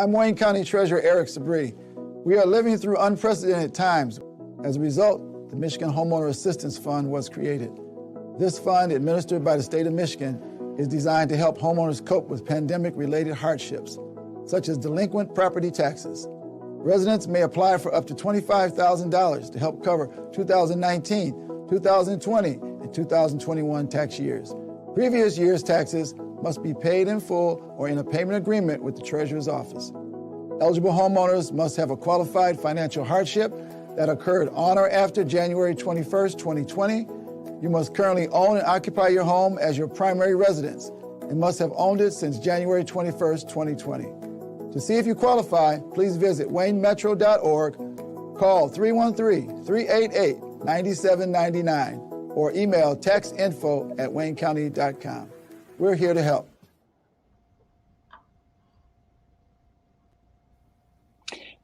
I'm Wayne County Treasurer Eric Sabri. We are living through unprecedented times. As a result, the Michigan Homeowner Assistance Fund was created. This fund, administered by the state of Michigan, is designed to help homeowners cope with pandemic-related hardships, such as delinquent property taxes. Residents may apply for up to $25,000 to help cover 2019, 2020, and 2021 tax years. Previous year's taxes must be paid in full or in a payment agreement with the Treasurer's office. Eligible homeowners must have a qualified financial hardship that occurred on or after January 21st, 2020. You must currently own and occupy your home as your primary residence and must have owned it since January 21st, 2020. To see if you qualify, please visit waynemetro.org, call 313-388-9799, or email textinfo@waynecounty.com. We're here to help.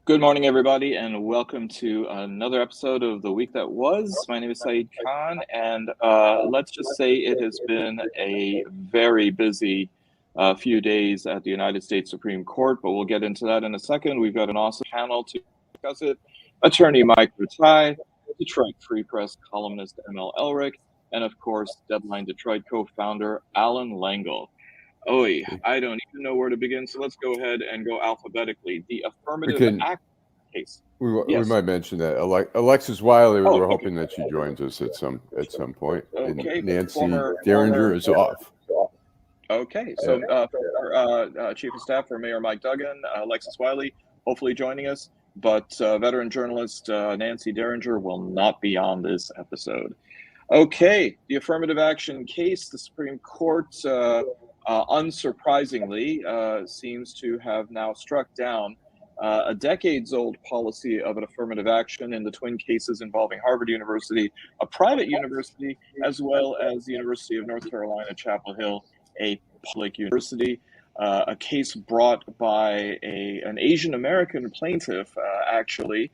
Good morning, everybody, and welcome to another episode of The Week That Was. My name is Saeed Khan, and let's just say it has been a very busy few days at the United States Supreme Court, but we'll get into that in a second. We've got an awesome panel to discuss it. Attorney Mike Rataj, Detroit Free Press columnist Elrick, and of course, Deadline Detroit co-founder Allan Lengel. I don't even know where to begin, so let's go ahead and go alphabetically. The affirmative act case. We might mention that Alexis Wiley. We're hoping that she joins us at some point. Okay, Nancy Derringer is off. Okay, so Chief of Staff for Mayor Mike Duggan, Alexis Wiley, hopefully joining us, but veteran journalist Nancy Derringer will not be on this episode. Okay, the affirmative action case, the Supreme Court, unsurprisingly, seems to have now struck down a decades-old policy of an affirmative action in the twin cases involving Harvard University, a private university, as well as the University of North Carolina, Chapel Hill, a public university. A case brought by an Asian American plaintiff, actually.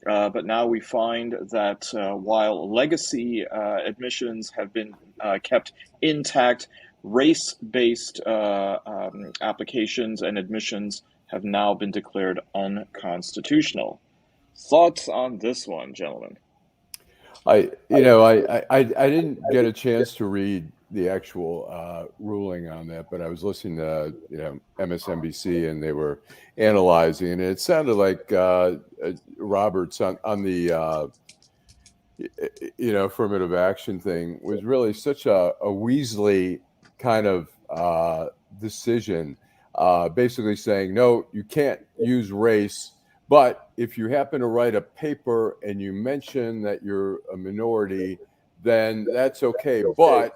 But now we find that while legacy admissions have been kept intact, race-based applications and admissions have now been declared unconstitutional. Thoughts on this one, gentlemen? I didn't get a chance to read the actual ruling on that, but I was listening to MSNBC, and they were analyzing, and it sounded like Roberts on the affirmative action thing was really such a Weasley kind of decision, basically saying, no, you can't use race, but if you happen to write a paper and you mention that you're a minority, then that's okay, but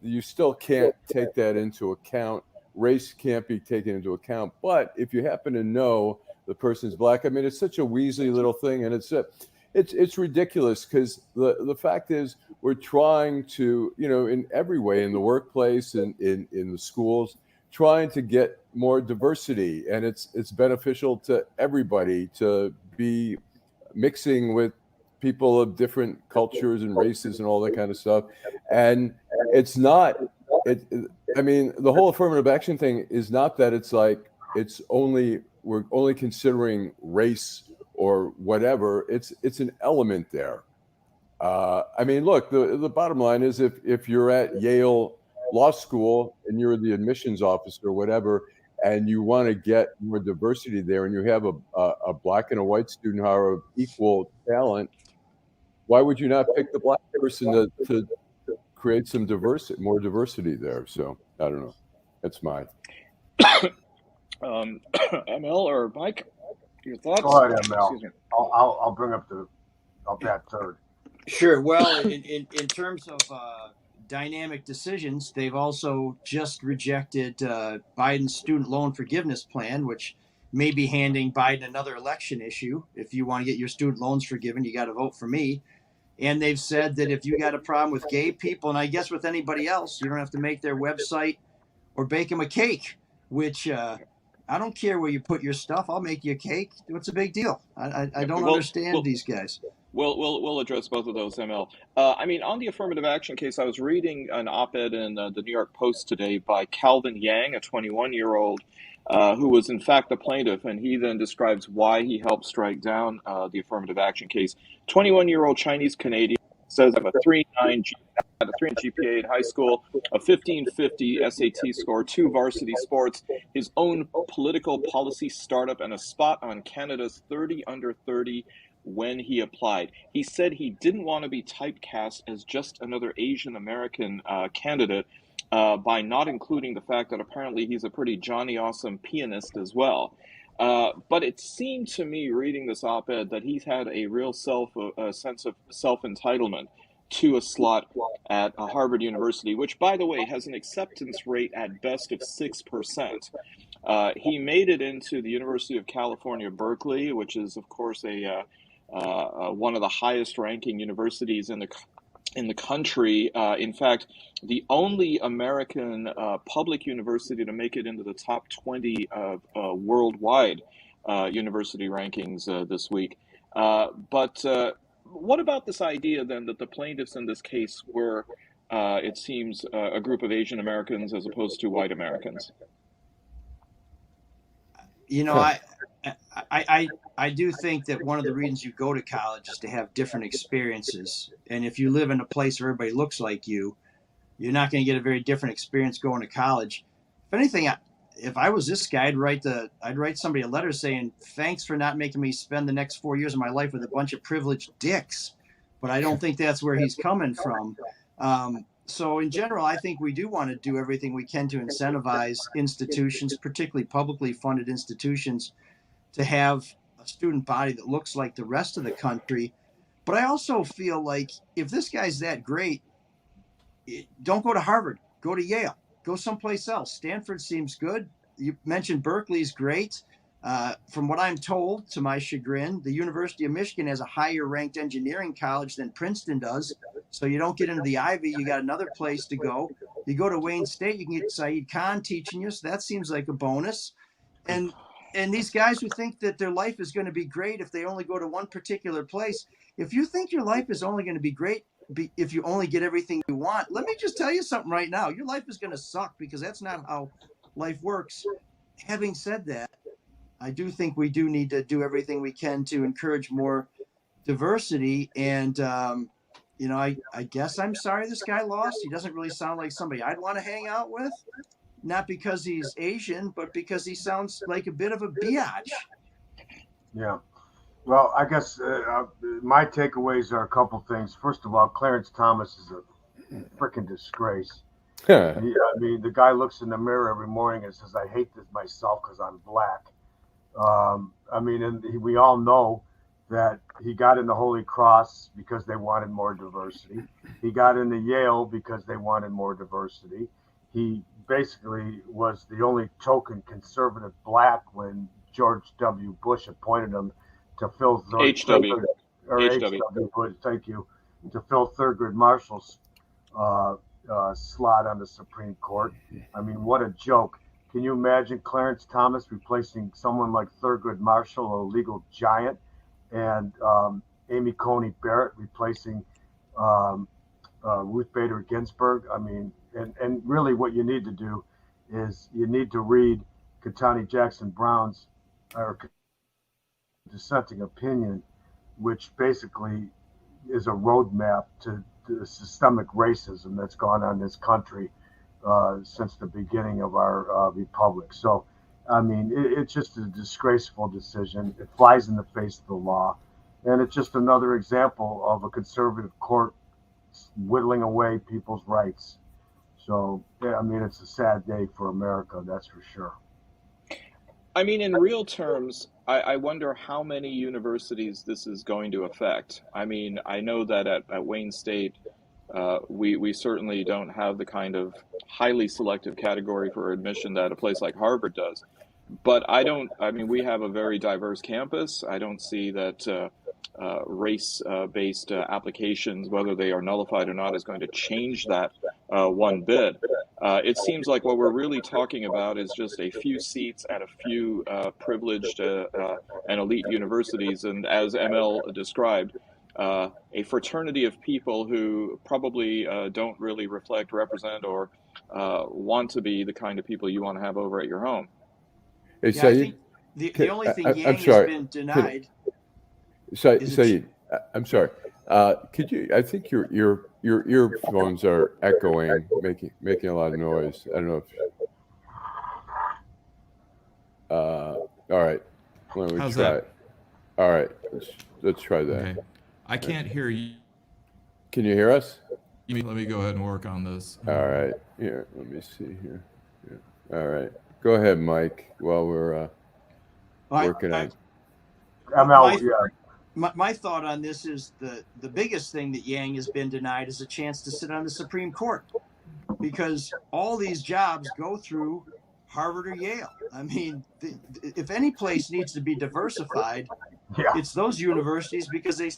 you still can't take that into account. Race can't be taken into account, but if you happen to know the person's black, I mean, it's such a Weasley little thing, and it's ridiculous, because the fact is we're trying to, in every way, in the workplace and in the schools, trying to get more diversity, and it's beneficial to everybody to be mixing with people of different cultures and races and all that kind of stuff. And it's not, I mean, the whole affirmative action thing is not that it's like we're only considering race or whatever. It's an element there. I mean, look, the bottom line is if you're at Yale Law School and you're the admissions officer or whatever, and you want to get more diversity there, and you have a black and a white student who are of equal talent, why would you not pick the black person to create some more diversity there? So I don't know. That's mine. ML or Mike, your thoughts? Go ahead, ML. I'll bring up that third. Sure. Well, in terms of dynamic decisions, they've also just rejected Biden's student loan forgiveness plan, which may be handing Biden another election issue. If you want to get your student loans forgiven, you got to vote for me. And they've said that if you got a problem with gay people, and I guess with anybody else, you don't have to make their website or bake them a cake, which I don't care where you put your stuff. I'll make you a cake. What's a big deal? I don't understand these guys. We'll address both of those, ML. I mean, on the affirmative action case, I was reading an op-ed in the New York Post today by Calvin Yang, a 21-year-old who was in fact the plaintiff, and he then describes why he helped strike down the affirmative action case. 21-year-old Chinese Canadian says I have a 3.9 GPA in high school, a 1550 SAT score, 2 varsity sports, his own political policy startup, and a spot on Canada's 30 under 30 when he applied. He said he didn't want to be typecast as just another Asian American candidate by not including the fact that apparently he's a pretty Johnny Awesome pianist as well. But it seemed to me, reading this op-ed, that he's had a real sense of self-entitlement to a slot at Harvard University, which, by the way, has an acceptance rate at best of 6%. He made it into the University of California, Berkeley, which is, of course, one of the highest-ranking universities in the country. In fact, the only American public university to make it into the top 20 of worldwide university rankings this week. But what about this idea, then, that the plaintiffs in this case were, it seems, a group of Asian Americans as opposed to white Americans? You know, I do think that one of the reasons you go to college is to have different experiences. And if you live in a place where everybody looks like you, you're not going to get a very different experience going to college. If anything, if I was this guy, I'd write somebody a letter saying, thanks for not making me spend the next 4 years of my life with a bunch of privileged dicks. But I don't think that's where he's coming from. So in general, I think we do want to do everything we can to incentivize institutions, particularly publicly funded institutions, to have a student body that looks like the rest of the country. But I also feel like if this guy's that great, don't go to Harvard, go to Yale, go someplace else. Stanford seems good. You mentioned Berkeley's great. From what I'm told, to my chagrin, the University of Michigan has a higher ranked engineering college than Princeton does. So you don't get into the Ivy, you got another place to go. You go to Wayne State, you can get Saeed Khan teaching you. So that seems like a bonus. And these guys who think that their life is going to be great if they only go to one particular place, if you think your life is only going to be great if you only get everything you want, let me just tell you something right now. Your life is going to suck because that's not how life works. Having said that, I do think we do need to do everything we can to encourage more diversity. And, you know, I guess I'm sorry this guy lost. He doesn't really sound like somebody I'd want to hang out with. Not because he's Asian, but because he sounds like a bit of a biatch. Yeah. Well, I guess my takeaways are a couple things. First of all, Clarence Thomas is a freaking disgrace. I mean, the guy looks in the mirror every morning and says, I hate this myself because I'm black. I mean, and we all know that he got in the Holy Cross because they wanted more diversity. He got into Yale because they wanted more diversity. He basically was the only token conservative black when George W. Bush appointed him to fill HW. Thank you, to fill Thurgood Marshall's slot on the Supreme Court. I mean, what a joke. Can you imagine Clarence Thomas replacing someone like Thurgood Marshall, a legal giant, and Amy Coney Barrett replacing Ruth Bader Ginsburg? I mean, and really what you need to do is you need to read Ketanji Jackson Brown's dissenting opinion, which basically is a roadmap to the systemic racism that's gone on in this country since the beginning of our republic. So, I mean, it's just a disgraceful decision. It flies in the face of the law. And it's just another example of a conservative court whittling away people's rights. So, yeah, I mean, it's a sad day for America, that's for sure. I mean, in real terms, I wonder how many universities this is going to affect. I mean, I know that at Wayne State, we certainly don't have the kind of highly selective category for admission that a place like Harvard does. But we have a very diverse campus. I don't see that race-based applications, whether they are nullified or not, is going to change that one bit. It seems like what we're really talking about is just a few seats at a few privileged and elite universities. And as ML described, a fraternity of people who probably don't really represent, or want to be the kind of people you want to have over at your home. Hey, Yeah, I Saeed, think the only thing I'm Yang has sorry. been denied is Saeed, I'm sorry. Could you? I think your earphones are echoing, making a lot of noise. I don't know if. All right. Why don't we How's try that? it? All right. Let's try that. Okay. I can't hear you. Can you hear us? Let me go ahead and work on this. All right. Here, let me see here. Yeah. All right. Go ahead, Mike, while we're working on. My thought on this is the biggest thing that Yang has been denied is a chance to sit on the Supreme Court, because all these jobs go through Harvard or Yale. I mean, if any place needs to be diversified, it's those universities, because they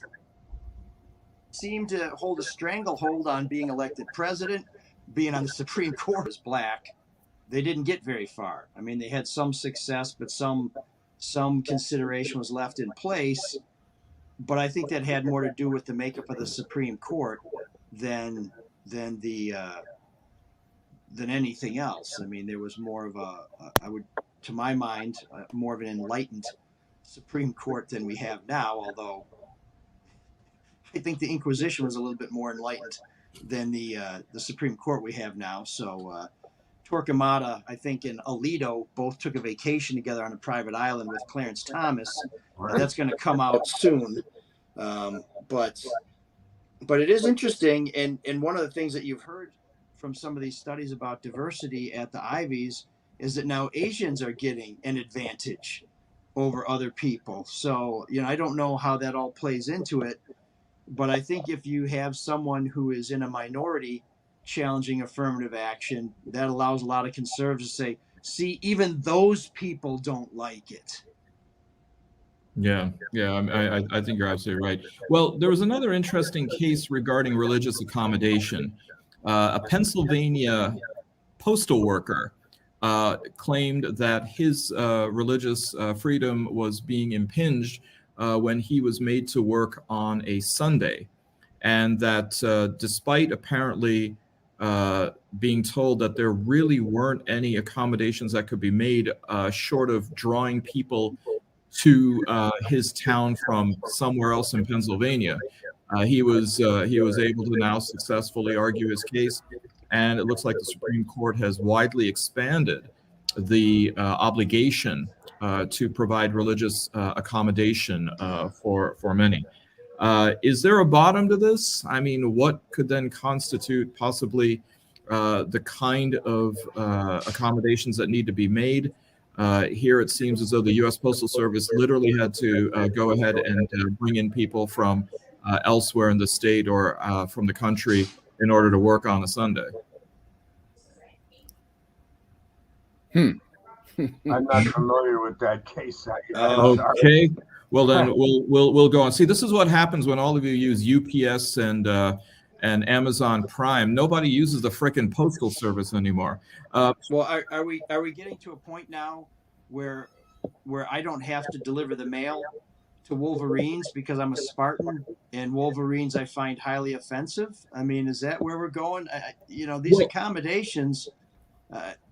seem to hold a stranglehold on being elected president. Being on the Supreme Court as black, they didn't get very far. I mean, they had some success, but some consideration was left in place. But I think that had more to do with the makeup of the Supreme Court than anything else. I mean, there was more of to my mind, more of an enlightened Supreme Court than we have now. Although I think the Inquisition was a little bit more enlightened than the Supreme Court we have now. So Torquemada, I think, and Alito both took a vacation together on a private island with Clarence Thomas. That's going to come out soon. But it is interesting. And one of the things that you've heard from some of these studies about diversity at the Ivies is that now Asians are getting an advantage over other people. So, I don't know how that all plays into it, but I think if you have someone who is in a minority challenging affirmative action, that allows a lot of conservatives to say, see, even those people don't like it. Yeah. I think you're absolutely right. Well, there was another interesting case regarding religious accommodation. A Pennsylvania postal worker claimed that his religious freedom was being impinged when he was made to work on a Sunday, and that despite apparently being told that there really weren't any accommodations that could be made short of drawing people to his town from somewhere else in Pennsylvania, he was able to now successfully argue his case, and it looks like the Supreme Court has widely expanded the obligation to provide religious accommodation for many. Is there a bottom to this? I mean, what could then constitute possibly the kind of accommodations that need to be made? Here it seems as though the U.S. Postal Service literally had to go ahead and bring in people from elsewhere in the state or from the country in order to work on a Sunday. I'm not familiar with that case. Okay. Well, then we'll go on. See, this is what happens when all of you use UPS and Amazon Prime. Nobody uses the frickin' postal service anymore. Well, are we getting to a point now where I don't have to deliver the mail to Wolverines because I'm a Spartan, and Wolverines I find highly offensive? I mean, is that where we're going? These accommodations,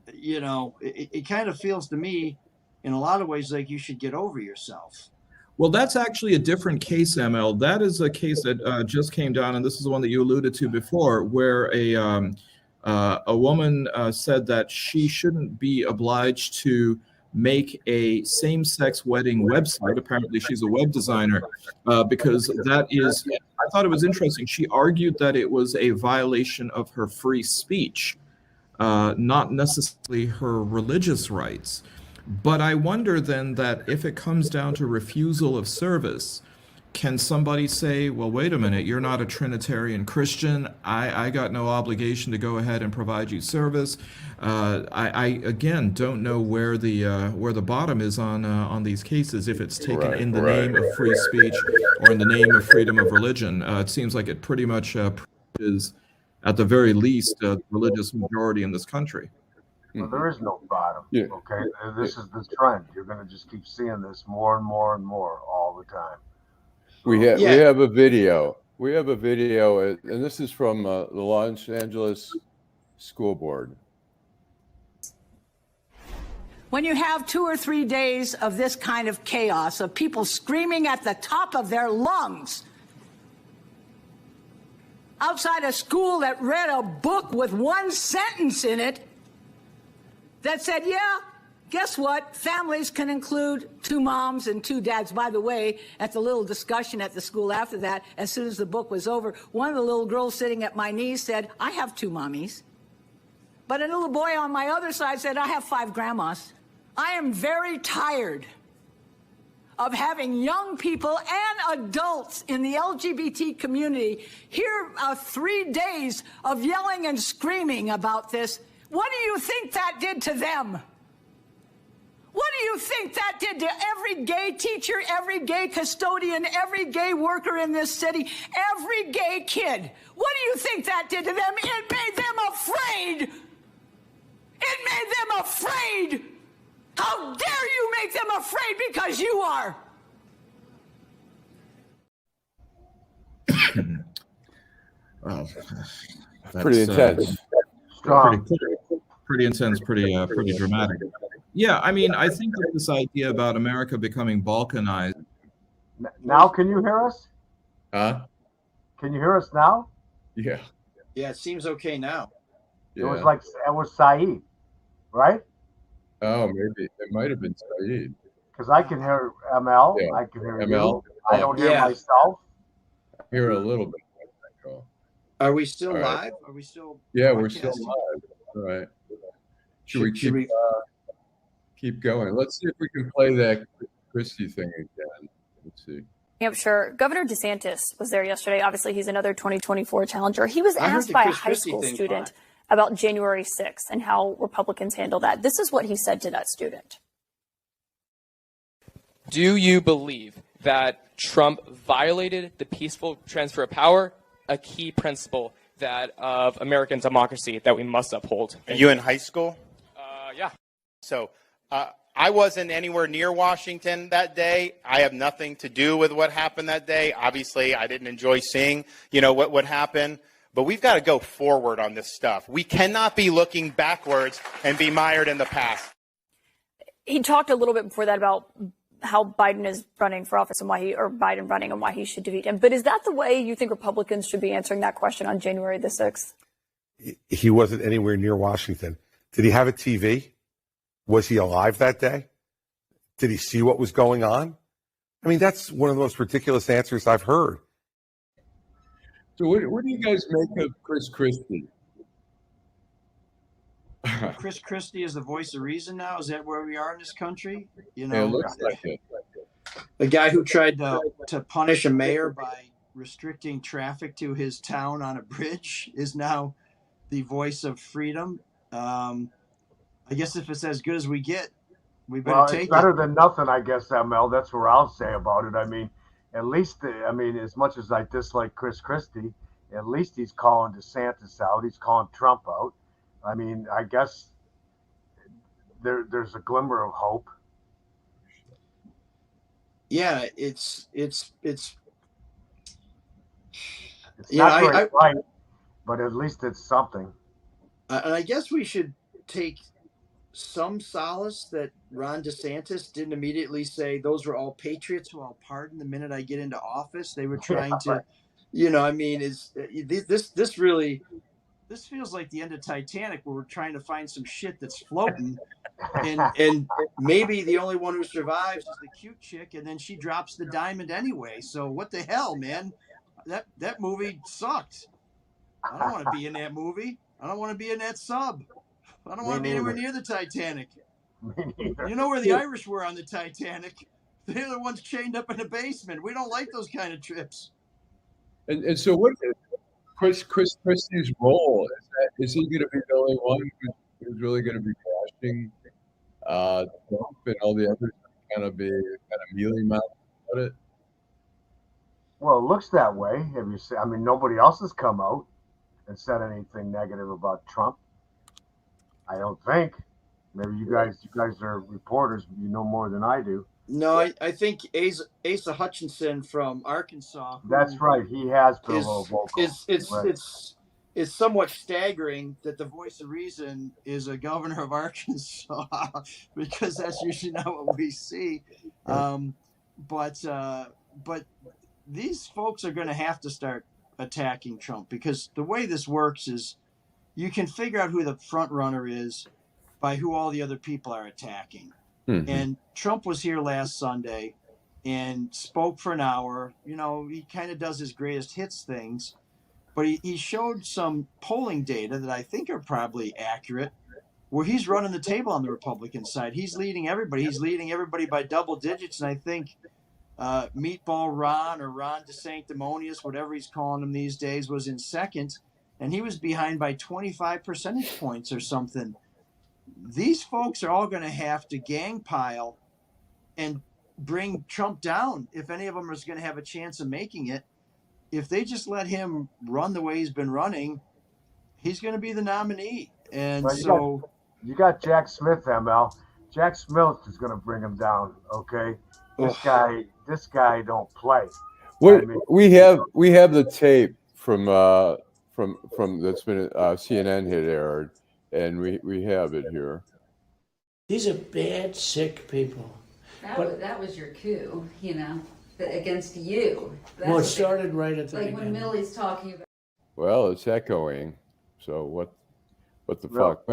it kind of feels to me in a lot of ways like you should get over yourself. Well, that's actually a different case, ML. That is a case that just came down, and this is the one that you alluded to before, where a woman said that she shouldn't be obliged to make a same-sex wedding website. Apparently, she's a web designer, because that is, I thought it was interesting. She argued that it was a violation of her free speech, not necessarily her religious rights. But I wonder then that if it comes down to refusal of service, can somebody say, well, wait a minute, you're not a Trinitarian Christian. I got no obligation to go ahead and provide you service. I again don't know where the bottom is on these cases, if it's taken in the name of free speech or in the name of freedom of religion. It seems like it pretty much is, at the very least, the religious majority in this country. Well, there is no bottom. Yeah. Okay, this is the trend. You're going to just keep seeing this more and more and more all the time. We have a video. We have a video, and this is from the Los Angeles School Board. when you have 2 or 3 days of this kind of chaos, of people screaming at the top of their lungs outside a school that read a book with one sentence in it that said, yeah, guess what? Families can include 2 moms and 2 dads. By the way, at the little discussion at the school after that, as soon as the book was over, one of the little girls sitting at my knees said, I have 2 mommies. But a little boy on my other side said, I have 5 grandmas. I am very tired of having young people and adults in the LGBT community hear 3 days of yelling and screaming about this. What do you think that did to them? What do you think that did to every gay teacher, every gay custodian, every gay worker in this city, every gay kid? What do you think that did to them? It made them afraid. It made them afraid. How dare you make them afraid because you are? Well, that's pretty intense. Pretty intense, pretty dramatic. Yeah, I mean, I think that this idea about America becoming balkanized. Now, can you hear us? Huh? Can you hear us now? Yeah. Yeah, it seems okay now. Yeah. It was Saeed, right? Oh, maybe it might have been Saeed. Because I can hear ML. Yeah. I can hear ML. you. I don't hear myself. I hear a little bit. Are we still All live? right. Are we still? Yeah, we're still live. All right. Should we keep going? Let's see if we can play that Christie thing again. Let's see. Hampshire, Governor DeSantis was there yesterday. Obviously, he's another 2024 challenger. He was asked by a high school student about January 6th and how Republicans handle that. This is what he said to that student. Do you believe that Trump violated the peaceful transfer of power, a key principle that of American democracy that we must uphold? Are you in high school? Yeah. So I wasn't anywhere near Washington that day. I have nothing to do with what happened that day. Obviously, I didn't enjoy seeing, what happened. But we've got to go forward on this stuff. We cannot be looking backwards and be mired in the past. He talked a little bit before that about how Biden is running for office and Biden running and why he should defeat him. But is that the way you think Republicans should be answering that question on January the 6th? He wasn't anywhere near Washington. Did he have a TV? Was he alive that day? Did he see what was going on? I mean, that's one of the most ridiculous answers I've heard. So what do you guys make of Chris Christie? Chris Christie is the voice of reason now? Is that where we are in this country? Yeah, it looks like it. The guy who tried to punish a mayor by restricting traffic to his town on a bridge is now the voice of freedom. I guess if it's as good as we get, we better take it. It's better than nothing, I guess, ML. That's what I'll say about it. I mean, at least, as much as I dislike Chris Christie, at least he's calling DeSantis out. He's calling Trump out. I mean, I guess there's a glimmer of hope. Yeah, it's not right, but at least it's something. And I guess we should take some solace that Ron DeSantis didn't immediately say those were all patriots who I'll pardon the minute I get into office. They were trying to, this feels like the end of Titanic, where we're trying to find some shit that's floating, and maybe the only one who survives is the cute chick, and then she drops the diamond anyway. So what the hell, man? That movie sucked. I don't want to be in that movie. I don't want to be in that sub. I don't want to be anywhere near the Titanic. You know where the Irish were on the Titanic? They're the ones chained up in a basement. We don't like those kind of trips. And so what is Chris Christie's role? Is he going to be the only one who's really going to be bashing Trump, and all the others kind of mealy mouthed about it? Well, it looks that way. Have you seen? I mean, nobody else has come out and said anything negative about Trump. I don't think. Maybe you guys are reporters. You know more than I do. No, I think Asa Hutchinson from Arkansas. That's right. He has been a little vocal. it's somewhat staggering that the voice of reason is a governor of Arkansas, because that's usually not what we see. But these folks are going to have to start attacking Trump, because the way this works is you can figure out who the front runner is by who all the other people are attacking. And Trump was here last Sunday and spoke for an hour. You know, he kind of does his greatest hits things, but he showed some polling data that I think are probably accurate, where he's running the table on the Republican side. He's leading everybody. He's leading everybody by double digits. And I think Meatball Ron, or Ron DeSanctimonious, whatever he's calling him these days, was in second. And he was behind by 25 percentage points or something. These folks are all going to have to gang pile and bring Trump down if any of them is going to have a chance of making it. If they just let him run the way he's been running, he's going to be the nominee. And well, you got Jack Smith, ML. Jack Smith is going to bring him down. Okay, this guy don't play. We have the tape from that's been CNN had aired, and we have it here. These are bad, sick people. That was your coup, you know, against you. Well, it started right at the beginning. Like when Millie's talking about. Well, it's echoing. So what the fuck?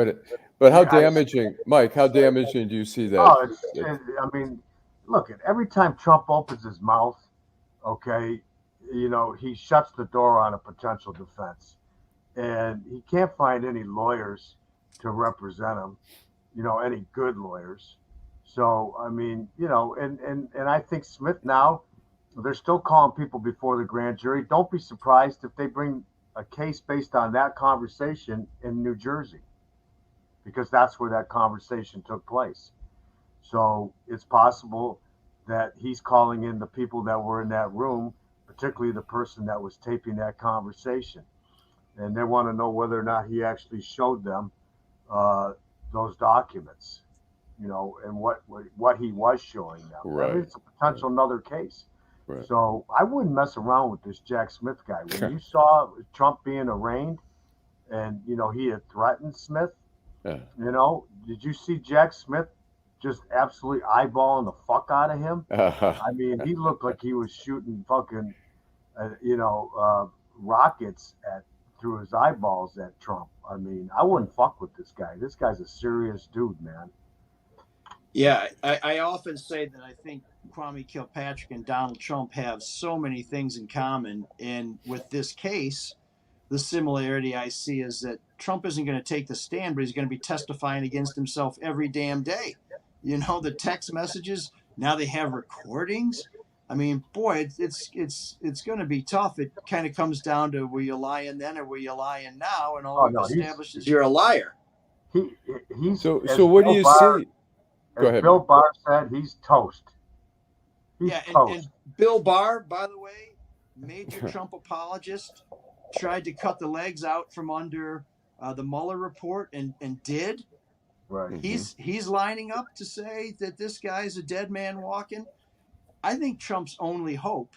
But how damaging, Mike? How damaging do you see that? I mean, look, every time Trump opens his mouth, okay, you know, he shuts the door on a potential defense, and he can't find any lawyers to represent him. You know, any good lawyers. So, I mean, you know, and I think Smith now, they're still calling people before the grand jury. Don't be surprised if they bring a case based on that conversation in New Jersey, because that's where that conversation took place. So it's possible that he's calling in the people that were in that room, particularly the person that was taping that conversation. And they want to know whether or not he actually showed them those documents, you know, and what he was showing them. Right. I mean, it's a potential another case. Right. So I wouldn't mess around with this Jack Smith guy. When you saw Trump being arraigned, and you know he had threatened Smith, you know, did you see Jack Smith just absolutely eyeballing the fuck out of him? I mean, he looked like he was shooting fucking, rockets through his eyeballs at Trump. I mean, I wouldn't fuck with this guy. This guy's a serious dude, man. Yeah, I often say that I think Kwame Kilpatrick and Donald Trump have so many things in common. And with this case, the similarity I see is that Trump isn't going to take the stand, but he's going to be testifying against himself every damn day. You know, the text messages, now they have recordings. I mean, boy, it's going to be tough. It kind of comes down to, were you lying then or were you lying now? And all it establishes you're a liar. So what do you see? Go ahead. Bill Barr said he's toast. He's toast. And Bill Barr, by the way, major Trump apologist, tried to cut the legs out from under the Mueller report and did. Right. He's lining up to say that this guy's a dead man walking. I think Trump's only hope,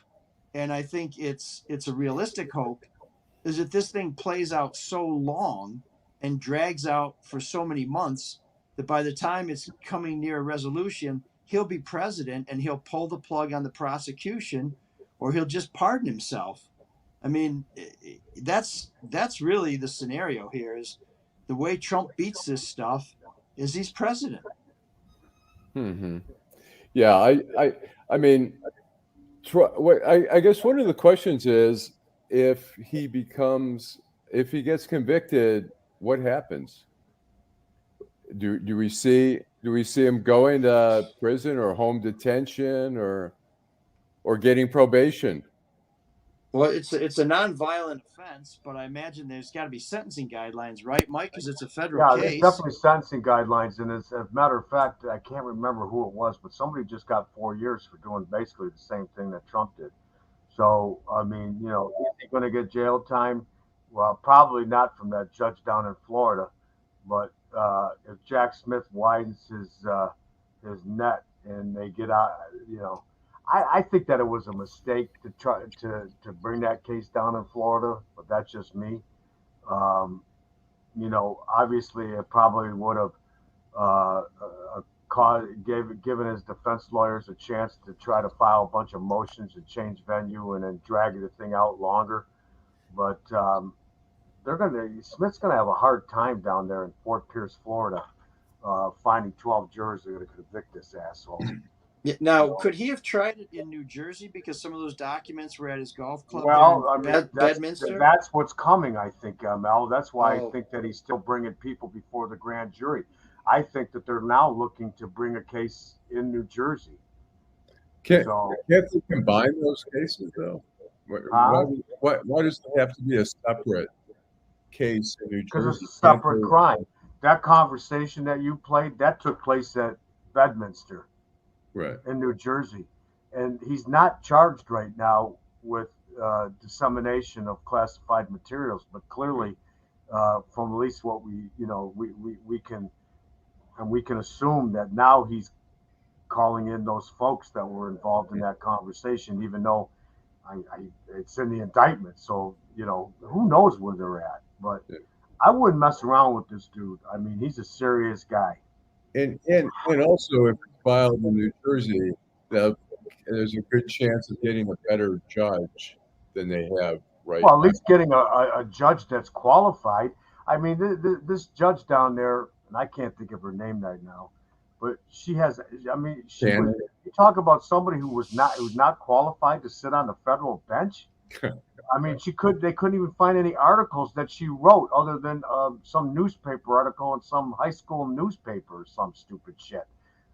and I think it's a realistic hope, is that this thing plays out so long and drags out for so many months that by the time it's coming near a resolution, he'll be president and he'll pull the plug on the prosecution, or he'll just pardon himself. I mean, that's really the scenario here, is the way Trump beats this stuff is he's president. Mm-hmm. Yeah, I mean, I guess one of the questions is, if he gets convicted, what happens? Do we see him going to prison or home detention or getting probation? Well, it's a nonviolent offense, but I imagine there's got to be sentencing guidelines, right, Mike? Because it's a federal case. Yeah, there's definitely sentencing guidelines, and as a matter of fact, I can't remember who it was, but somebody just got 4 years for doing basically the same thing that Trump did. So, I mean, you know, is he going to get jail time? Well, probably not from that judge down in Florida, but if Jack Smith widens his net and they get out, you know, I think that it was a mistake to try to bring that case down in Florida, but that's just me. You know, obviously it probably would have given his defense lawyers a chance to try to file a bunch of motions to change venue and then drag the thing out longer. But Smith's gonna have a hard time down there in Fort Pierce, Florida, finding 12 jurors that are going to convict this asshole. Yeah, now, could he have tried it in New Jersey because some of those documents were at his golf club Bedminster? That's what's coming, I think, Mel. That's why I think that he's still bringing people before the grand jury. I think that they're now looking to bring a case in New Jersey. Can't they combine those cases, though? Why does there have to be a separate case in New Jersey? Because it's a separate crime. That conversation that you played, that took place at Bedminster, right, in New Jersey. And he's not charged right now with dissemination of classified materials, but clearly, from at least what we can assume that now he's calling in those folks that were involved in that conversation, even though it's in the indictment. So, who knows where they're at, but I wouldn't mess around with this dude. I mean, he's a serious guy. And also, if it's filed in New Jersey, there's a good chance of getting a better judge than they have right now. Well, at least getting a judge that's qualified. I mean, this judge down there, and I can't think of her name right now, but she has. I mean, you talk about somebody who's not qualified to sit on the federal bench. I mean, they couldn't even find any articles that she wrote other than some newspaper article in some high school newspaper or some stupid shit.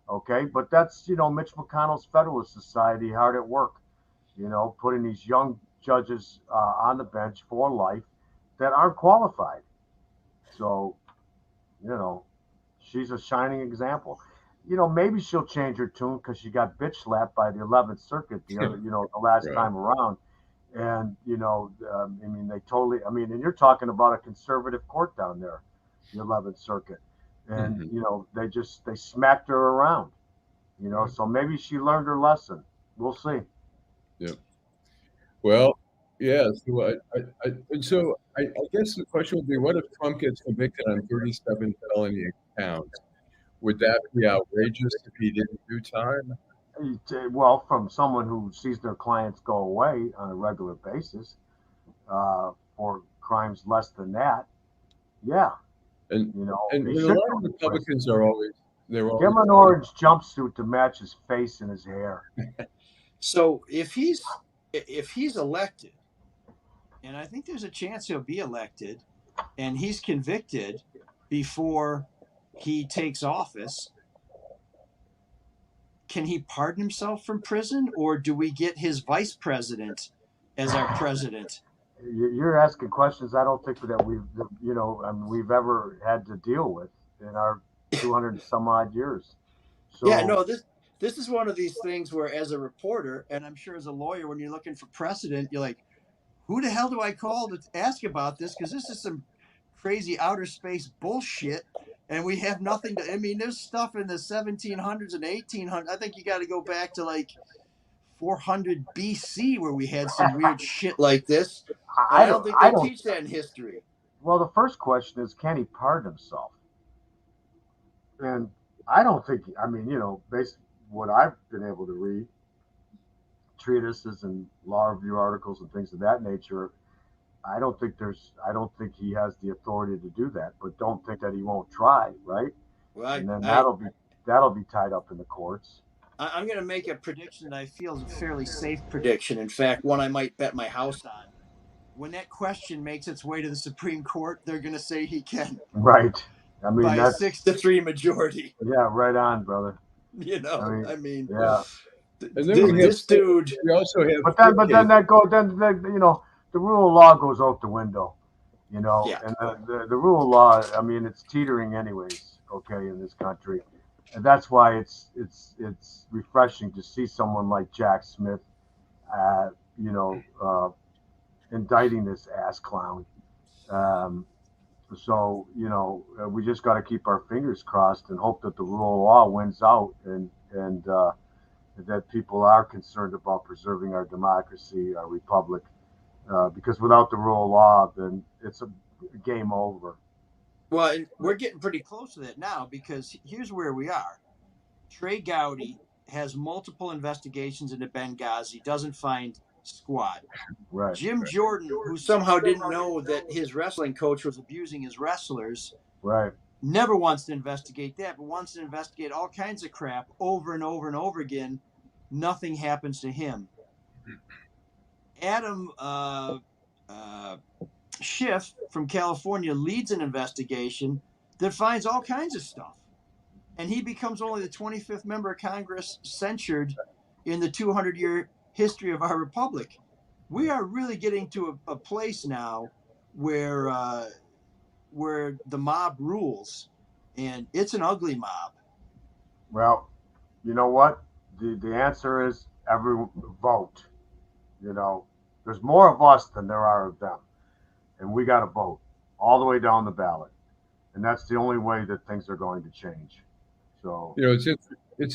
Okay, but that's Mitch McConnell's Federalist Society hard at work, putting these young judges on the bench for life that aren't qualified. So, she's a shining example. Maybe she'll change her tune because she got bitch slapped by the 11th Circuit the last time around. And, and you're talking about a conservative court down there, the 11th Circuit. And, they smacked her around, so maybe she learned her lesson. We'll see. Yeah. Well, yeah. So I guess the question would be, what if Trump gets convicted on 37 felony counts? Would that be outrageous if he didn't do time? Well, from someone who sees their clients go away on a regular basis for crimes less than that, yeah. And a lot of Republicans are always give him an orange jumpsuit to match his face and his hair. So if he's elected, and I think there's a chance he'll be elected, and he's convicted before he takes office, can he pardon himself from prison, or do we get his vice president as our president? You're asking questions I don't think that we've ever had to deal with in our 200 some odd years. So, yeah, no, this is one of these things where, as a reporter, and I'm sure as a lawyer, when you're looking for precedent, you're like, who the hell do I call to ask about this? Because this is some crazy outer space bullshit. And we have nothing to. I mean, there's stuff in the 1700s and 1800s. I think you got to go back to like 400 BC where we had some weird shit like this. I don't think they teach that in history. Well, the first question is, can he pardon himself? And I don't think. I mean, based on what I've been able to read, treatises and law review articles and things of that nature, I don't think he has the authority to do that, but don't think that he won't try, right? Well, and then that'll be tied up in the courts. I'm going to make a prediction that I feel is a fairly safe prediction. In fact, one I might bet my house on. When that question makes its way to the Supreme Court, they're going to say he can. Right. I mean, by a 6-3 majority. Yeah, right on, brother. Yeah. And then this dude. We also have. But then the rule of law goes out the window, Yeah. And the rule of law, I mean, it's teetering anyways, okay, in this country. And that's why it's refreshing to see someone like Jack Smith, indicting this ass clown. So, we just got to keep our fingers crossed and hope that the rule of law wins out and that people are concerned about preserving our democracy, our republic. Because without the rule of law, then game over. Well, and we're getting pretty close to that now, because here's where we are. Trey Gowdy has multiple investigations into Benghazi, doesn't find squat. Right. Jim Jordan, who somehow didn't know that his wrestling coach was abusing his wrestlers, right, never wants to investigate that, but wants to investigate all kinds of crap over and over and over again. Nothing happens to him. Adam Schiff from California leads an investigation that finds all kinds of stuff. And he becomes only the 25th member of Congress censured in the 200-year history of our republic. We are really getting to a place now where the mob rules, and it's an ugly mob. Well, you know what? The answer is every vote. You know, there's more of us than there are of them. And we got to vote all the way down the ballot. And that's the only way that things are going to change. So, you know, it's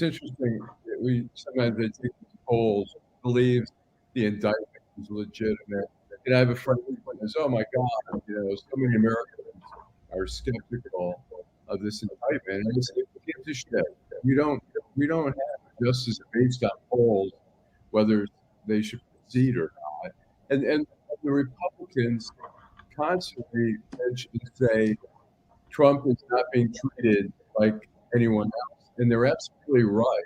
interesting. We sometimes they take these polls, believe the indictment is legitimate. And I have a friend who says, "Oh my God, you know, so many Americans are skeptical of this indictment." And I say, "Who gives a shit? We don't have justice based on polls, whether they should proceed or not." And the Republicans constantly say Trump is not being treated like anyone else, and they're absolutely right,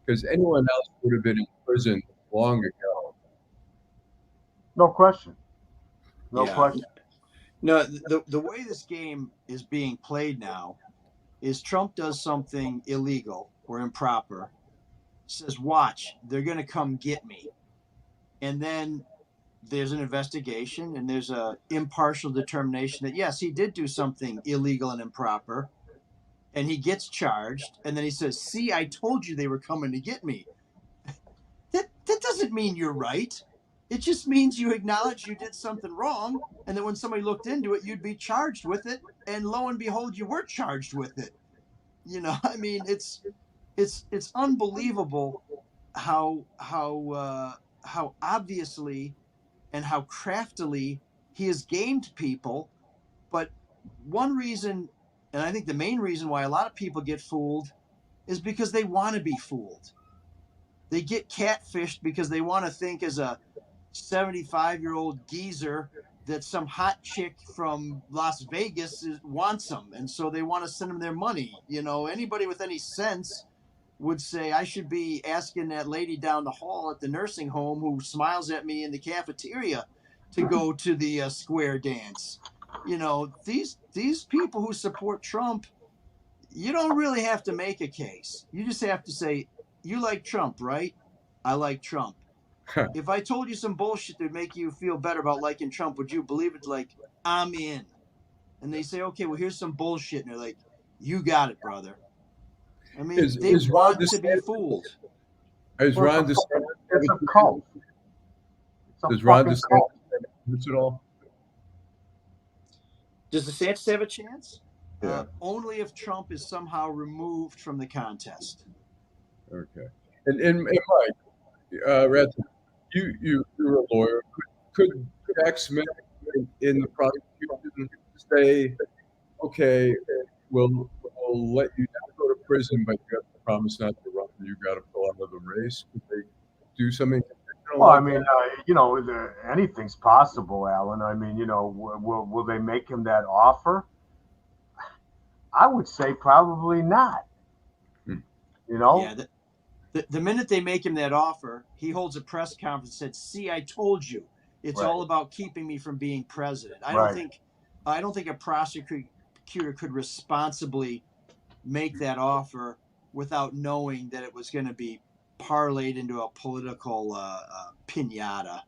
because anyone else would have been in prison long ago. No question. No question. No, the way this game is being played now is Trump does something illegal or improper, says, "Watch, they're going to come get me," and then there's an investigation and there's a impartial determination that yes, he did do something illegal and improper, and he gets charged, and then he says, "See, I told you they were coming to get me." That doesn't mean you're right. It just means you acknowledge you did something wrong, and that when somebody looked into it, you'd be charged with it, and lo and behold, you were charged with it. You know, I mean, it's unbelievable how obviously and how craftily he has gamed people. But one reason, and I think the main reason why a lot of people get fooled, is because they want to be fooled. They get catfished because they want to think as a 75-year-old geezer that some hot chick from Las Vegas wants them, and so they want to send them their money. You know, anybody with any sense would say, I should be asking that lady down the hall at the nursing home who smiles at me in the cafeteria to go to the square dance. You know, these people who support Trump, you don't really have to make a case. You just have to say, you like Trump, right? I like Trump. If I told you some bullshit that would make you feel better about liking Trump, would you believe it? Like, I'm in. And they say, okay, well, here's some bullshit. And they're like, you got it, brother. I mean, they want to be fooled. Is Ron DeSantis? It's a cult. Does Ron DeSantis at all? Does DeSantis have a chance? Yeah. Only if Trump is somehow removed from the contest. Okay. And Mike, Rataj, you're a lawyer. Could Jack Smith in the prosecution say, okay, we'll let you not go to prison, but you have to promise not to run. You got to pull out of the race. Could they do something? Well, I mean, you know, anything's possible, Alan. I mean, you know, will they make him that offer? I would say probably not. You know? Yeah. The minute they make him that offer, he holds a press conference and said, "See, I told you. It's all about keeping me from being president." I don't think a prosecutor could responsibly make that offer without knowing that it was going to be parlayed into a political piñata.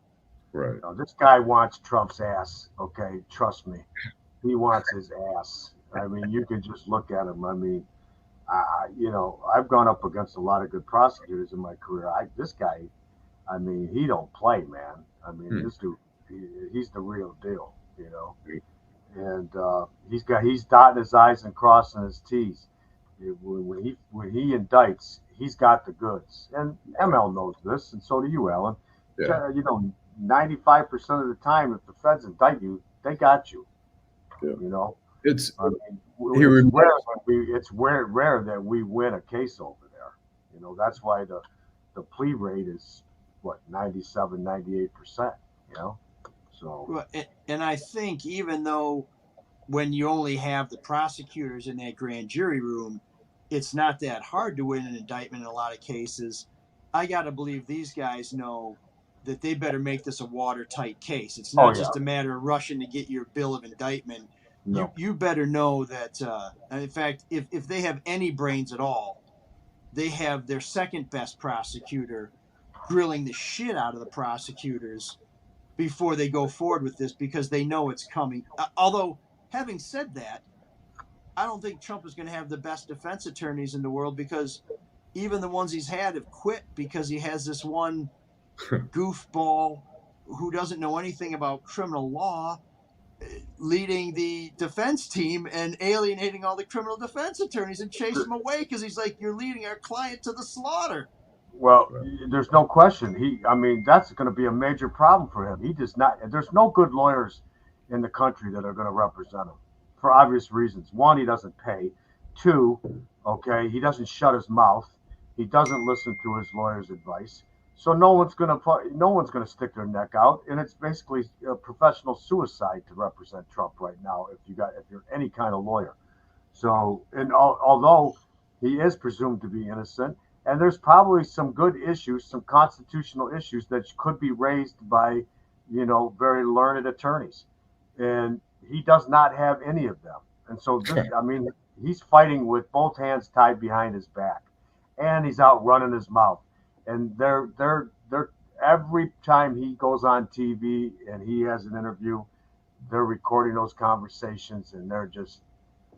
Right. You know, this guy wants Trump's ass. Okay, trust me, he wants his ass. I mean, you can just look at him. I mean, you know, I've gone up against a lot of good prosecutors in my career. This guy, I mean, he don't play, man. I mean, this dude, he's the real deal, you know. And he's dotting his I's and crossing his T's. When he indicts, he's got the goods. And ML knows this, and so do you, Alan. Yeah. You know, 95% of the time, if the feds indict you, they got you. Yeah. You know, it's I mean, it's rare that we win a case over there. You know, that's why the plea rate is what 97, 98%. You know, so and I think even though when you only have the prosecutors in that grand jury room, it's not that hard to win an indictment in a lot of cases. I got to believe these guys know that they better make this a watertight case. It's not just a matter of rushing to get your bill of indictment. No. You better know that, in fact, if they have any brains at all, they have their second best prosecutor grilling the shit out of the prosecutors before they go forward with this because they know it's coming. Although, having said that, I don't think Trump is going to have the best defense attorneys in the world because even the ones he's had have quit because he has this one goofball who doesn't know anything about criminal law leading the defense team and alienating all the criminal defense attorneys and chase them away because he's like, you're leading our client to the slaughter. Well, there's no question. I mean, that's going to be a major problem for him. He does not. There's no good lawyers in the country that are going to represent him for obvious reasons. One, he doesn't pay. Two, okay, he doesn't shut his mouth. He doesn't listen to his lawyer's advice. So no one's going to stick their neck out, and it's basically a professional suicide to represent Trump right now if you're any kind of lawyer. So, and although he is presumed to be innocent. And there's probably some good issues, some constitutional issues that could be raised by, very learned attorneys. And he does not have any of them. And so, he's fighting with both hands tied behind his back. And he's out running his mouth. And they're every time he goes on TV and he has an interview, they're recording those conversations. And they're just,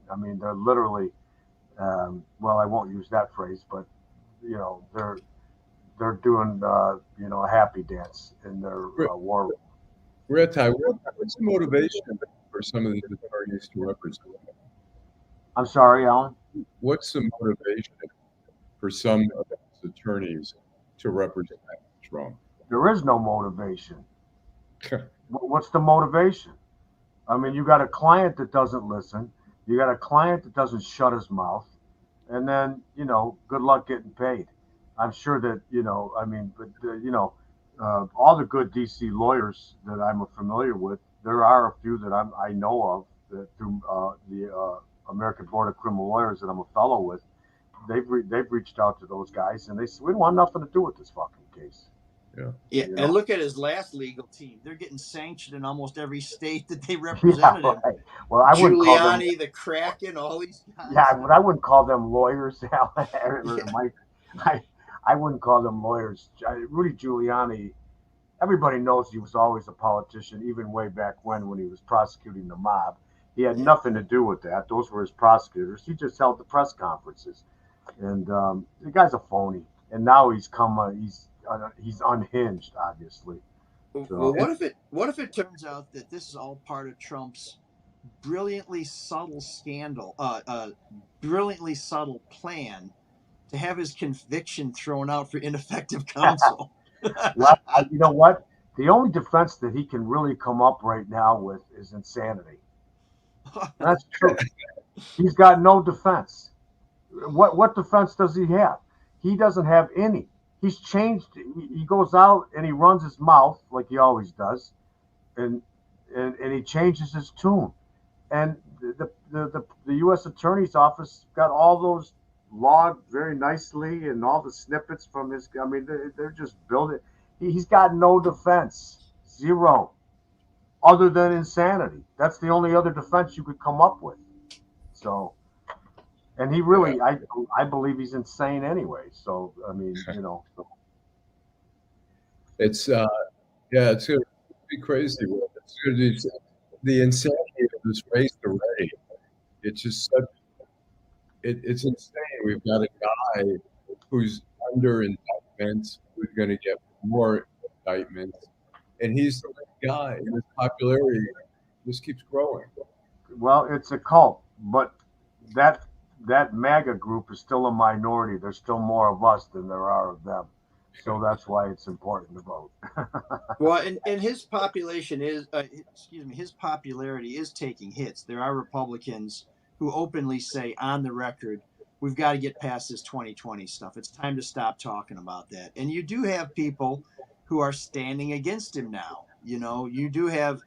they're literally, well, I won't use that phrase, but they're doing a happy dance in their war room. Rataj, what's the motivation for some of these attorneys to represent him? I'm sorry, Alan? What's the motivation for some of these attorneys to represent Trump? There is no motivation. What's the motivation? You got a client that doesn't listen. You got a client that doesn't shut his mouth. And then, good luck getting paid. I'm sure that, all the good DC lawyers that I'm familiar with, there are a few that I know of that through the American Board of Criminal Lawyers that I'm a fellow with. They've reached out to those guys and they said, we don't want nothing to do with this fucking case. Yeah. And look at his last legal team. They're getting sanctioned in almost every state that they represented him. Right. Well, I wouldn't call them, Giuliani, the Kraken, all these guys. Yeah, but I wouldn't call them lawyers, Mike. I wouldn't call them lawyers. Rudy Giuliani, everybody knows he was always a politician, even way back when he was prosecuting the mob. He had nothing to do with that. Those were his prosecutors. He just held the press conferences. And the guy's a phony. And now he's unhinged, obviously. So, well, what if it turns out that this is all part of Trump's brilliantly subtle scandal, brilliantly subtle plan to have his conviction thrown out for ineffective counsel? Well, you know what? The only defense that he can really come up right now with is insanity. That's true. He's got no defense. What defense does he have? He doesn't have any. He's changed. He goes out and he runs his mouth like he always does, and he changes his tune. And the U.S. Attorney's Office got all those logged very nicely and all the snippets from his. They're just building. He's got no defense, zero, other than insanity. That's the only other defense you could come up with. So. And he really, I believe he's insane anyway. So, It's, it's going to be crazy. It's going to be the insanity of this race already. It's just it's insane. We've got a guy who's under indictment, who's going to get more indictments. And he's the guy, and his popularity just keeps growing. Well, it's a cult, but that MAGA group is still a minority. There's still more of us than there are of them. So that's why it's important to vote. Well, and his population is, his popularity is taking hits. There are Republicans who openly say on the record, we've got to get past this 2020 stuff. It's time to stop talking about that. And you do have people who are standing against him now. You know, you do have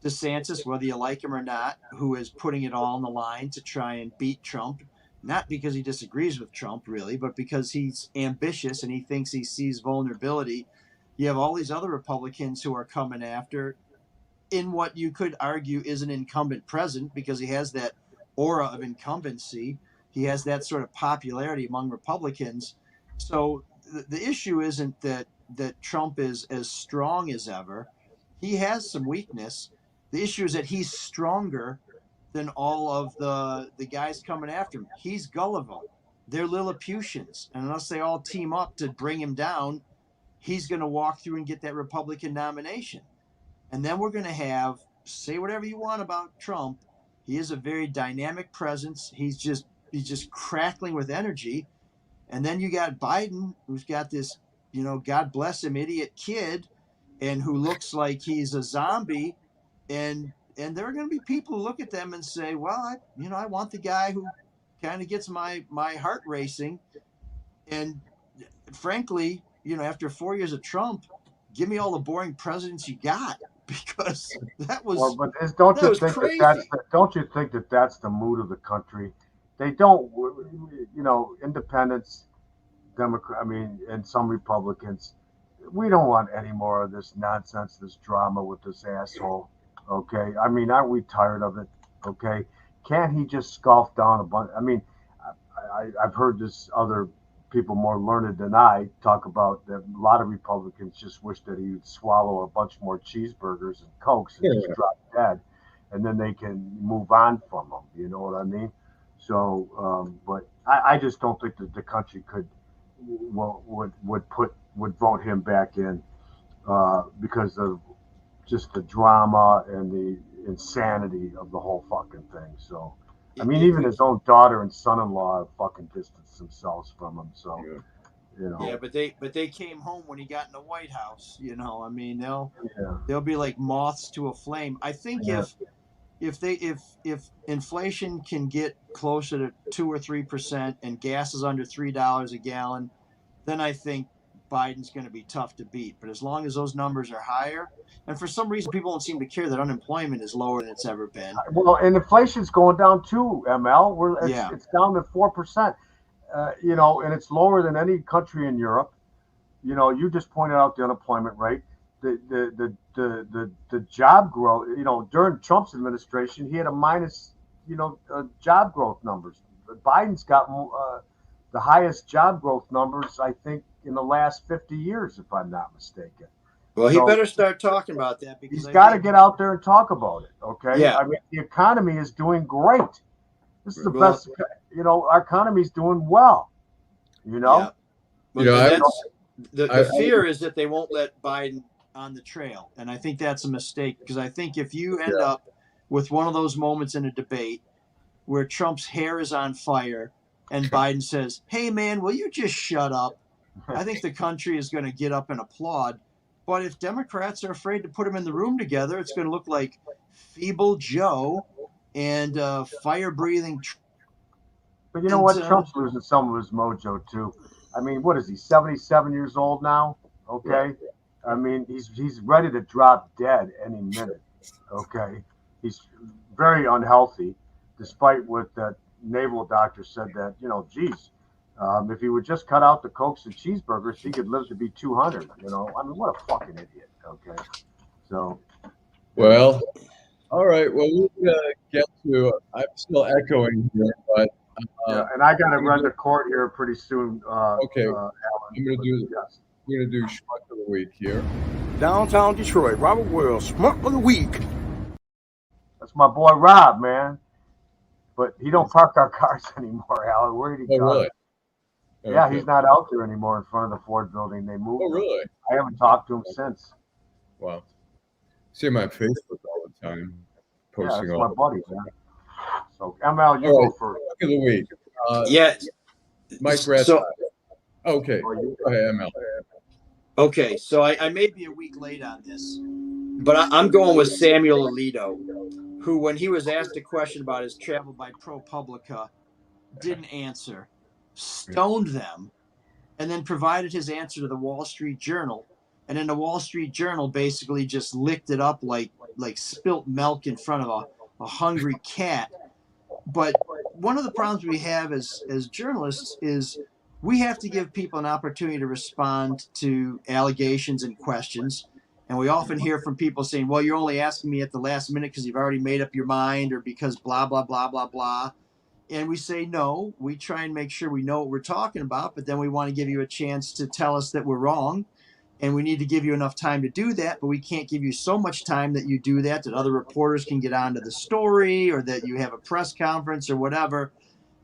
DeSantis, whether you like him or not, who is putting it all on the line to try and beat Trump, not because he disagrees with Trump, really, but because he's ambitious and he thinks he sees vulnerability. You have all these other Republicans who are coming after in what you could argue is an incumbent president, because he has that aura of incumbency. He has that sort of popularity among Republicans. So the issue isn't that Trump is as strong as ever. He has some weakness. The issue is that he's stronger than all of the guys coming after him. He's gullible. They're Lilliputians. And unless they all team up to bring him down, he's going to walk through and get that Republican nomination. And then we're going to have, say whatever you want about Trump, he is a very dynamic presence. He's just crackling with energy. And then you got Biden, who's got this, God bless him, idiot kid, and who looks like he's a zombie. And there are going to be people who look at them and say, well, I want the guy who kind of gets my heart racing. And frankly, after 4 years of Trump, give me all the boring presidents you got, because that was don't you think that that's the mood of the country? They don't, independents, Democrat, and some Republicans, we don't want any more of this nonsense, this drama with this asshole. Okay, aren't we tired of it? Okay, can't he just scoff down a bunch? I've heard this other people more learned than I talk about that a lot of Republicans just wish that he would swallow a bunch more cheeseburgers and Cokes and just drop dead, and then they can move on from them. You know what I mean? So, but I just don't think that the country would vote him back in because of just the drama and the insanity of the whole fucking thing. So, even his own daughter and son-in-law have fucking distanced themselves from him. So, Yeah, but they came home when he got in the White House. They'll be like moths to a flame. I think if inflation can get closer to 2 or 3% and gas is under $3 a gallon, then I think Biden's going to be tough to beat. But as long as those numbers are higher, and for some reason people don't seem to care that unemployment is lower than it's ever been. Well, and inflation's going down too, ML. It's down to 4%. And it's lower than any country in Europe. You just pointed out the unemployment rate, the job growth. During Trump's administration, he had a minus, job growth numbers. Biden's got the highest job growth numbers, I think, in the last 50 years, if I'm not mistaken. Well, he better start talking about that, because he's got to get out there and talk about it. Okay. Yeah. The economy is doing great. This is the best. Our economy's doing well. Yeah. The fear is that they won't let Biden on the trail, and I think that's a mistake, because I think if you end up with one of those moments in a debate where Trump's hair is on fire and Biden says, "Hey man, will you just shut up?" I think the country is going to get up and applaud. But if Democrats are afraid to put them in the room together, it's going to look like Feeble Joe and fire-breathing. But you know what? Trump's losing some of his mojo too. What is he? 77 years old now. Okay. He's ready to drop dead any minute. Okay. He's very unhealthy, despite what that naval doctor said that, if he would just cut out the Cokes and cheeseburgers, he could live to be 200. What a fucking idiot. Okay. So. Well, all right. Well, we'll get to. I'm still echoing here, but. And I got to run to court here pretty soon. Okay. Alan, I'm going to do Schmuck of the Week here. Downtown Detroit, Robert Wells, Schmuck of the Week. That's my boy Rob, man. But he don't park our cars anymore, Alan. Where did he go? Really? Yeah, Okay. he's not out there anymore in front of the Ford building. They moved. Oh, really? I haven't talked to him since. Wow. See him on Facebook all the time, posting that's all my buddy, man. So, ML, you go first. Schmuck of the Week. Yeah. Mike Rataj. Okay. Go ahead, ML. Okay, so I may be a week late on this, but I'm going with Samuel Alito, who, when he was asked a question about his travel by ProPublica, didn't answer, stoned them, and then provided his answer to the Wall Street Journal. And then the Wall Street Journal basically just licked it up like spilt milk in front of a hungry cat. But one of the problems we have as journalists is we have to give people an opportunity to respond to allegations and questions. And we often hear from people saying, well, you're only asking me at the last minute because you've already made up your mind or because blah, blah, blah, blah, blah. And we say, no, we try and make sure we know what we're talking about, but then we want to give you a chance to tell us that we're wrong. And we need to give you enough time to do that, but we can't give you so much time that you do that other reporters can get onto the story or that you have a press conference or whatever.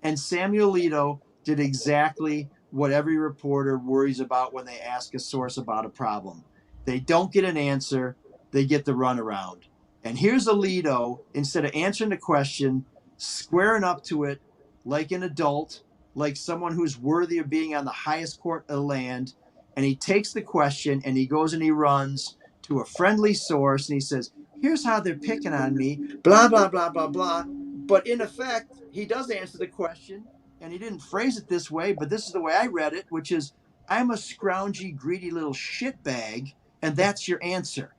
And Samuel Alito did exactly what every reporter worries about when they ask a source about a problem. They don't get an answer, they get the runaround. And here's Alito, instead of answering the question, squaring up to it like an adult, like someone who's worthy of being on the highest court of the land. And he takes the question and he goes and he runs to a friendly source and he says, here's how they're picking on me, blah, blah, blah, blah, blah. But in effect, he does answer the question and he didn't phrase it this way, but this is the way I read it, which is, I'm a scroungy, greedy little shitbag, and that's your answer.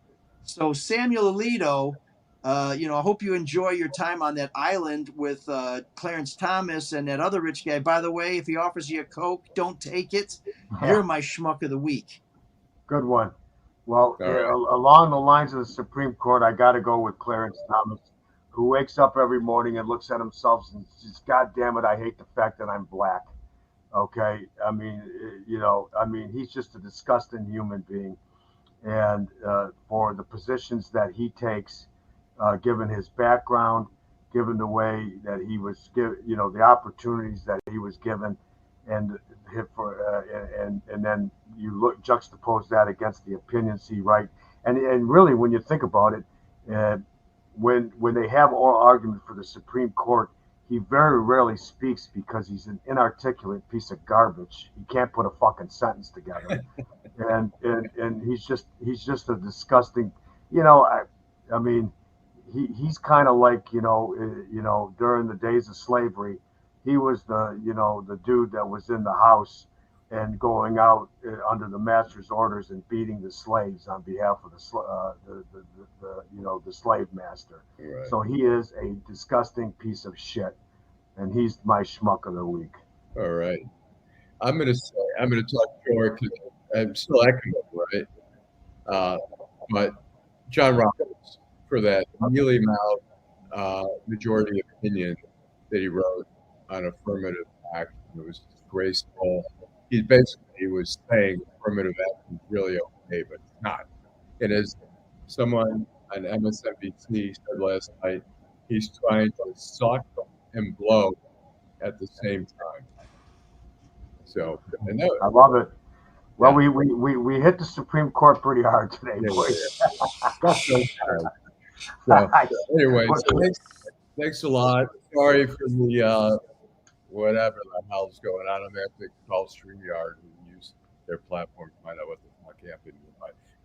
So Samuel Alito, I hope you enjoy your time on that island with Clarence Thomas and that other rich guy. By the way, if he offers you a Coke, don't take it. You're my schmuck of the week. Good one. Well, along the lines of the Supreme Court, I got to go with Clarence Thomas, who wakes up every morning and looks at himself and says, God damn it, I hate the fact that I'm black. Okay. I mean, he's just a disgusting human being. And for the positions that he takes, given his background, given the way that he was given, the opportunities that he was given, and then you juxtapose that against the opinions he writes, and really when you think about it, when they have oral argument for the Supreme Court, he very rarely speaks because he's an inarticulate piece of garbage. He can't put a fucking sentence together, and he's just a disgusting, I mean. He's kind of like, during the days of slavery, he was the dude that was in the house and going out under the master's orders and beating the slaves on behalf of the slave master. Right. So he is a disgusting piece of shit, and he's my schmuck of the week. All right. I'm going to talk short because I'm still echoing, right? But John Roberts, for that mealy-mouthed majority opinion that he wrote on affirmative action. It was disgraceful. He basically was saying affirmative action is really okay, but it's not. And as someone on MSNBC said last night, he's trying to suck and blow at the same time. So, I love it. Well, yeah. we hit the Supreme Court pretty hard today, boys. So, anyway, thanks a lot. Sorry for the whatever the hell's going on. I'm going to have to call StreamYard and use their platform to find out what the fuck happened.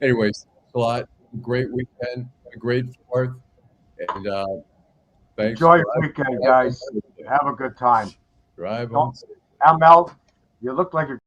Anyways, thanks a lot. Great weekend, a great 4th, and thanks. Enjoy your weekend, guys. Have a good time. Drive on. ML, you look like you're